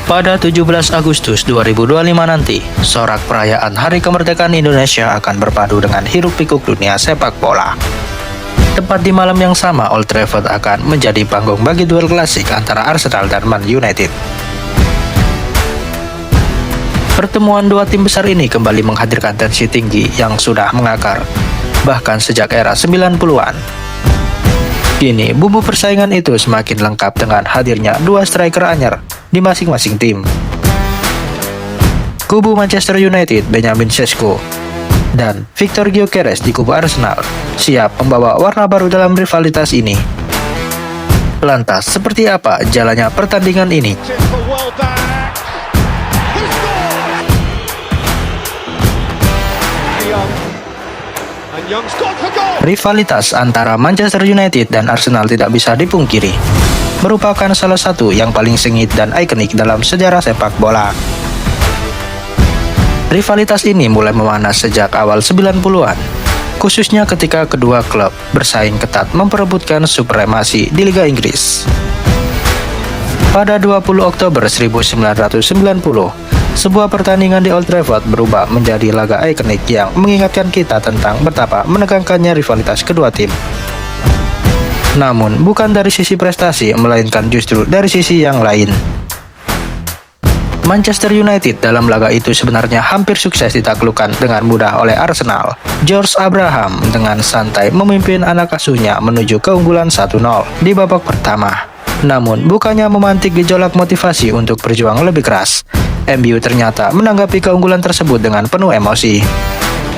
Pada 17 Agustus 2025 nanti, sorak perayaan Hari Kemerdekaan Indonesia akan berpadu dengan hiruk-pikuk dunia sepak bola. Tepat di malam yang sama, Old Trafford akan menjadi panggung bagi duel klasik antara Arsenal dan Man United. Pertemuan dua tim besar ini kembali menghadirkan tensi tinggi yang sudah mengakar, bahkan sejak era 90-an. Kini, bumbu persaingan itu semakin lengkap dengan hadirnya dua striker anyar di masing-masing tim. Kubu Manchester United, Benjamin Sesko, dan Victor Gyökeres di kubu Arsenal siap membawa warna baru dalam rivalitas ini. Lantas, seperti apa jalannya pertandingan ini? Rivalitas antara Manchester United dan Arsenal tidak bisa dipungkiri, merupakan salah satu yang paling sengit dan ikonik dalam sejarah sepak bola. Rivalitas ini mulai memanas sejak awal 90-an, khususnya ketika kedua klub bersaing ketat memperebutkan supremasi di Liga Inggris. Pada 20 Oktober 1990, sebuah pertandingan di Old Trafford berubah menjadi laga ikonik yang mengingatkan kita tentang betapa menegangkannya rivalitas kedua tim. Namun, bukan dari sisi prestasi, melainkan justru dari sisi yang lain. Manchester United dalam laga itu sebenarnya hampir sukses ditaklukkan dengan mudah oleh Arsenal. George Abraham dengan santai memimpin anak asuhnya menuju keunggulan 1-0 di babak pertama. Namun, bukannya memantik gejolak motivasi untuk berjuang lebih keras, MU ternyata menanggapi keunggulan tersebut dengan penuh emosi.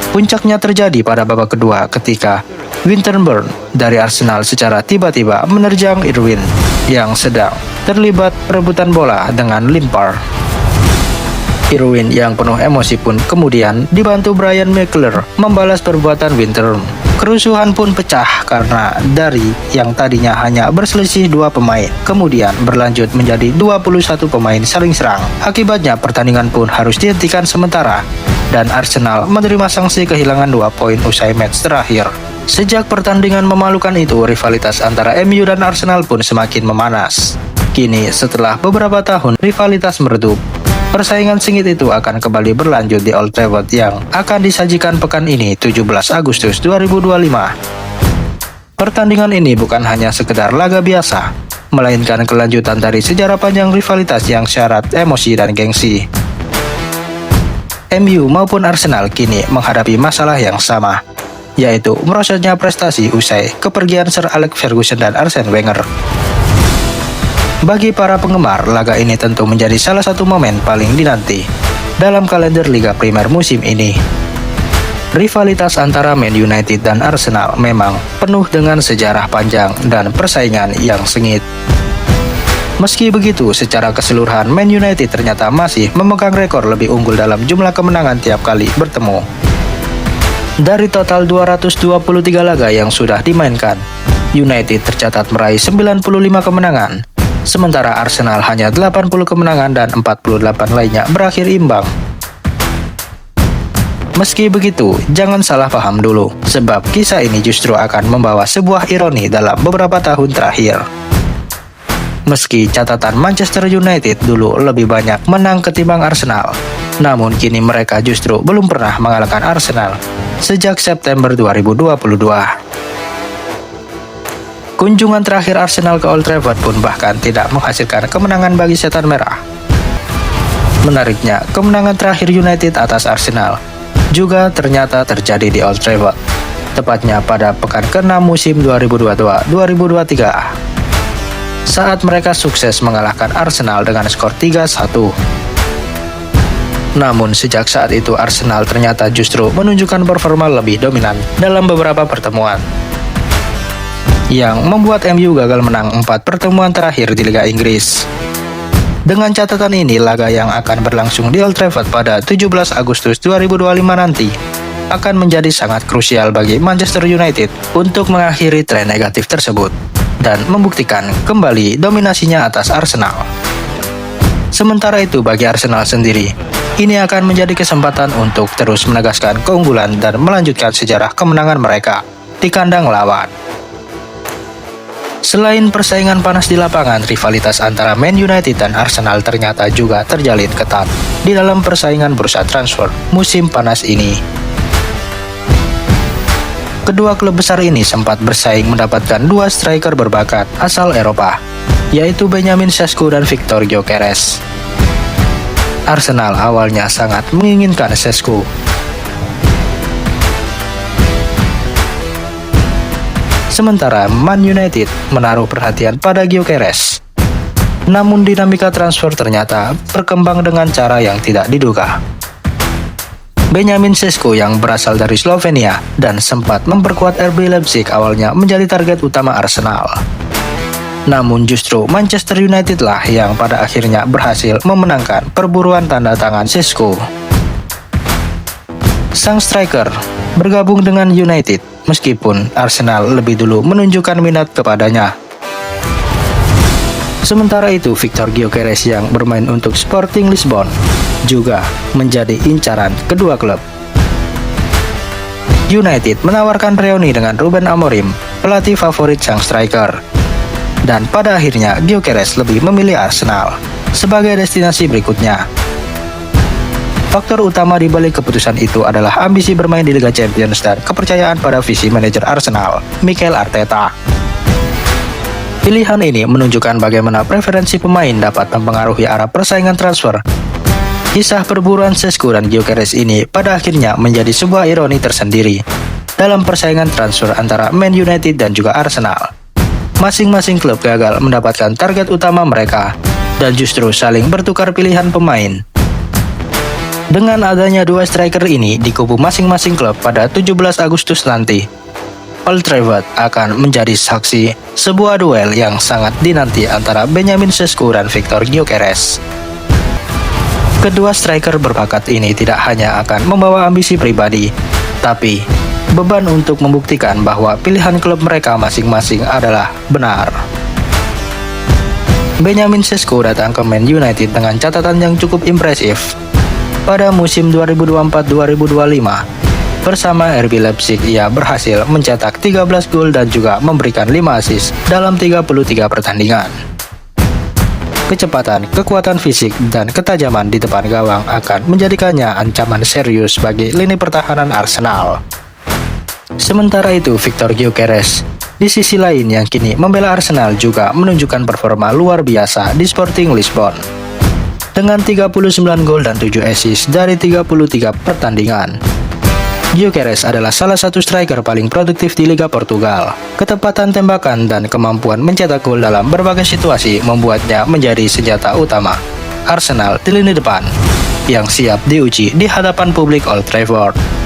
Puncaknya terjadi pada babak kedua ketika Winterburn dari Arsenal secara tiba-tiba menerjang Irwin yang sedang terlibat perebutan bola dengan Limpar. Irwin yang penuh emosi pun kemudian dibantu Brian McClure membalas perbuatan Winterburn. Kerusuhan pun pecah karena dari yang tadinya hanya berselisih 2 pemain, kemudian berlanjut menjadi 21 pemain saling serang. Akibatnya pertandingan pun harus dihentikan sementara dan Arsenal menerima sanksi kehilangan 2 poin usai match terakhir. Sejak pertandingan memalukan itu, rivalitas antara MU dan Arsenal pun semakin memanas. Kini, setelah beberapa tahun rivalitas meredup, persaingan sengit itu akan kembali berlanjut di Old Trafford yang akan disajikan pekan ini 17 Agustus 2025. Pertandingan ini bukan hanya sekedar laga biasa, melainkan kelanjutan dari sejarah panjang rivalitas yang syarat emosi dan gengsi. MU maupun Arsenal kini menghadapi masalah yang sama, yaitu merosotnya prestasi usai kepergian Sir Alex Ferguson dan Arsene Wenger. Bagi para penggemar, laga ini tentu menjadi salah satu momen paling dinanti dalam kalender Liga Primer musim ini. Rivalitas antara Man United dan Arsenal memang penuh dengan sejarah panjang dan persaingan yang sengit. Meski begitu, secara keseluruhan Man United ternyata masih memegang rekor lebih unggul dalam jumlah kemenangan tiap kali bertemu. Dari total 223 laga yang sudah dimainkan, United tercatat meraih 95 kemenangan, sementara Arsenal hanya 80 kemenangan dan 48 lainnya berakhir imbang. Meski begitu, jangan salah paham dulu, sebab kisah ini justru akan membawa sebuah ironi dalam beberapa tahun terakhir. Meski catatan Manchester United dulu lebih banyak menang ketimbang Arsenal, namun kini mereka justru belum pernah mengalahkan Arsenal sejak September 2022. Kunjungan terakhir Arsenal ke Old Trafford pun bahkan tidak menghasilkan kemenangan bagi Setan Merah. Menariknya, kemenangan terakhir United atas Arsenal juga ternyata terjadi di Old Trafford, tepatnya pada pekan ke-6 musim 2022-2023, saat mereka sukses mengalahkan Arsenal dengan skor 3-1. Namun sejak saat itu Arsenal ternyata justru menunjukkan performa lebih dominan dalam beberapa pertemuan, yang membuat MU gagal menang 4 pertemuan terakhir di Liga Inggris. Dengan catatan ini, laga yang akan berlangsung di Old Trafford pada 17 Agustus 2025 nanti akan menjadi sangat krusial bagi Manchester United untuk mengakhiri tren negatif tersebut dan membuktikan kembali dominasinya atas Arsenal. Sementara itu bagi Arsenal sendiri, ini akan menjadi kesempatan untuk terus menegaskan keunggulan dan melanjutkan sejarah kemenangan mereka di kandang lawan. Selain persaingan panas di lapangan, rivalitas antara Man United dan Arsenal ternyata juga terjalin ketat di dalam persaingan bursa transfer musim panas ini. Kedua klub besar ini sempat bersaing mendapatkan dua striker berbakat asal Eropa, yaitu Benjamin Sesko dan Victor Gyökeres. Arsenal awalnya sangat menginginkan Sesko. Sementara Man United menaruh perhatian pada Gyökeres. Namun dinamika transfer ternyata berkembang dengan cara yang tidak diduga. Benjamin Sesko yang berasal dari Slovenia dan sempat memperkuat RB Leipzig awalnya menjadi target utama Arsenal. Namun justru Manchester United lah yang pada akhirnya berhasil memenangkan perburuan tanda tangan Sesko. Sang striker bergabung dengan United meskipun Arsenal lebih dulu menunjukkan minat kepadanya. Sementara itu, Victor Gyökeres yang bermain untuk Sporting Lisbon juga menjadi incaran kedua klub. United menawarkan reuni dengan Ruben Amorim, pelatih favorit sang striker. Dan pada akhirnya Gyökeres lebih memilih Arsenal sebagai destinasi berikutnya. Faktor utama di balik keputusan itu adalah ambisi bermain di Liga Champions dan kepercayaan pada visi manajer Arsenal, Mikel Arteta. Pilihan ini menunjukkan bagaimana preferensi pemain dapat mempengaruhi arah persaingan transfer. Kisah perburuan Sesko dan Gyökeres ini pada akhirnya menjadi sebuah ironi tersendiri dalam persaingan transfer antara Man United dan juga Arsenal. Masing-masing klub gagal mendapatkan target utama mereka dan justru saling bertukar pilihan pemain. Dengan adanya dua striker ini di kubu masing-masing klub pada 17 Agustus nanti, Old Trafford akan menjadi saksi sebuah duel yang sangat dinanti antara Benjamin Sesko dan Victor Gyökeres. Kedua striker berbakat ini tidak hanya akan membawa ambisi pribadi, tapi beban untuk membuktikan bahwa pilihan klub mereka masing-masing adalah benar. Benjamin Sesko datang ke Man United dengan catatan yang cukup impresif. Pada musim 2024-2025, bersama RB Leipzig ia berhasil mencetak 13 gol dan juga memberikan 5 assist dalam 33 pertandingan. Kecepatan, kekuatan fisik, dan ketajaman di depan gawang akan menjadikannya ancaman serius bagi lini pertahanan Arsenal. Sementara itu, Victor Gyökeres di sisi lain yang kini membela Arsenal juga menunjukkan performa luar biasa di Sporting Lisbon. Dengan 39 gol dan 7 assist dari 33 pertandingan. Gyökeres adalah salah satu striker paling produktif di Liga Portugal. Ketepatan tembakan dan kemampuan mencetak gol dalam berbagai situasi membuatnya menjadi senjata utama Arsenal di lini depan yang siap diuji di hadapan publik Old Trafford.